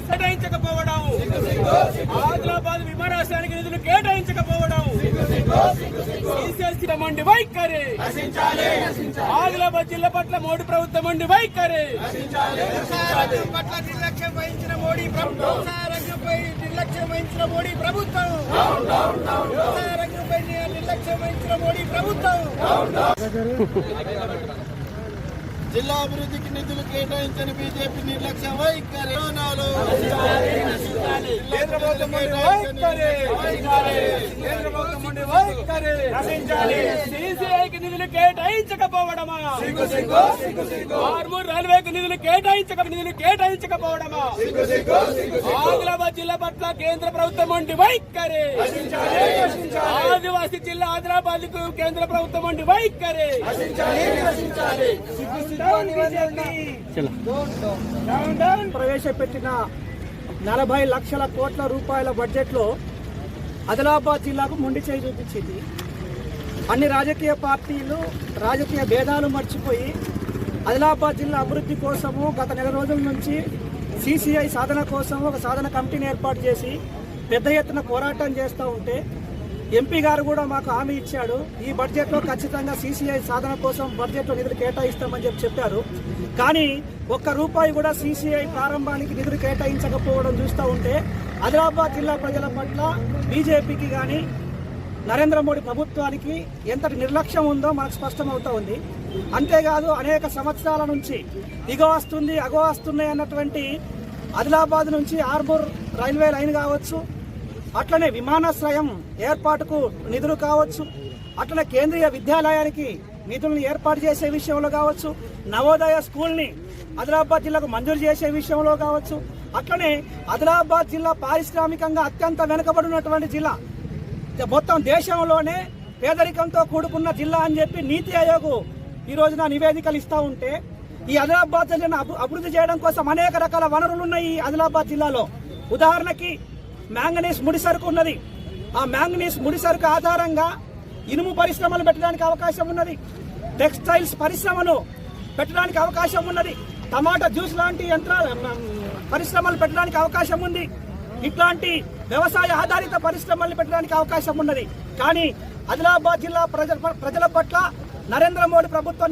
కేటాయించకపోవడం, ఆదిలాబాద్ విమానాశ్రయానికి నిధులు కేటాయించకపోవడం, మండి వైఖరి, ఆదిలాబాద్ జిల్లా పట్ల మోడీ ప్రభుత్వం మండి వైఖరి, పట్ల నిర్లక్ష్యం వహించిన మోడీ ప్రభుత్వం, నిర్లక్ష్యం వహించిన మోడీ ప్రభుత్వం, రంగంపై నిర్లక్ష్యం వహించిన మోడీ ప్రభుత్వం, జిల్లా అభివృద్ధికి నిధులు కేటాయించని బీజేపీ నిర్లక్ష్యం వైఖరి, సిసిఐకి నిధులు కేటాయించకపోవడమా, ఆర్మూర్ రైల్వేకి నిధులు కేటాయించకపోవడమా, ఆదిలాబాద్ జిల్లా పట్ల కేంద్ర ప్రభుత్వం వంటి వైఖరి, ఆదివాసీ జిల్లా ఆదిలాబాద్ కు కేంద్ర ప్రభుత్వం వంటి వైఖరి, ప్రవేశపెట్టిన 40 లక్షల కోట్ల రూపాయల బడ్జెట్ లో ఆదిలాబాద్ జిల్లాకు మొండి చేయి చూపించింది. అన్ని రాజకీయ పార్టీలు రాజకీయ భేదాలు మర్చిపోయి ఆదిలాబాద్ జిల్లా అభివృద్ధి కోసము గత నెల రోజుల నుంచి సిసిఐ సాధన కోసం ఒక సాధన కమిటీని ఏర్పాటు చేసి పెద్ద ఎత్తున పోరాటం చేస్తూ ఉంటే ఎంపీ గారు కూడా మాకు హామీ ఇచ్చాడు, ఈ బడ్జెట్లో ఖచ్చితంగా సిసిఐ సాధన కోసం బడ్జెట్లో నిధులు కేటాయిస్తామని చెప్పారు. కానీ ఒక్క రూపాయి కూడా సిసిఐ ప్రారంభానికి నిధులు కేటాయించకపోవడం చూస్తూ ఉంటే ఆదిలాబాద్ జిల్లా ప్రజల పట్ల బీజేపీకి కానీ నరేంద్ర మోడీ ప్రభుత్వానికి ఎంతటి నిర్లక్ష్యం ఉందో మనకు స్పష్టమవుతా ఉంది. అంతేకాదు అనేక సంవత్సరాల నుంచి దిగో వస్తుంది అగో వస్తున్నాయి అన్నటువంటి ఆదిలాబాద్ నుంచి ఆర్మూర్ రైల్వే లైన్ కావచ్చు, అట్లనే విమానాశ్రయం ఏర్పాటుకు నిధులు కావచ్చు, అట్లనే కేంద్రీయ విద్యాలయానికి నిధులను ఏర్పాటు చేసే విషయంలో కావచ్చు, నవోదయ స్కూల్ని ఆదిలాబాద్ జిల్లాకు మంజూరు చేసే విషయంలో కావచ్చు, అట్లనే ఆదిలాబాద్ జిల్లా పారిశ్రామికంగా అత్యంత వెనుకబడినటువంటి జిల్లా, మొత్తం దేశంలోనే పేదరికంతో కూడుకున్న జిల్లా అని చెప్పి నీతి ఆయోగ్ ఈ రోజున నివేదికలు ఇస్తూ ఉంటే ఈ ఆదిలాబాద్ జిల్లాను అభివృద్ధి చేయడం కోసం అనేక రకాల వనరులు ఉన్నాయి ఈ ఆదిలాబాద్ జిల్లాలో. ఉదాహరణకి మ్యాంగనీస్ ముడిసరుకు ఉన్నది. ఆ మ్యాంగనీస్ ముడిసరుకు ఆధారంగా ఇనుము పరిశ్రమలు పెట్టడానికి అవకాశం ఉన్నది, టెక్స్టైల్స్ పరిశ్రమను పెట్టడానికి అవకాశం ఉన్నది, టమాటా జ్యూస్ లాంటి పరిశ్రమలు పెట్టడానికి అవకాశం ఉంది, ఇట్లాంటి వ్యవసాయ ఆధారిత పరిశ్రమలు పెట్టడానికి అవకాశం ఉన్నది. కానీ ఆదిలాబాద్ జిల్లా ప్రజల పట్ల నరేంద్ర మోడీ ప్రభుత్వం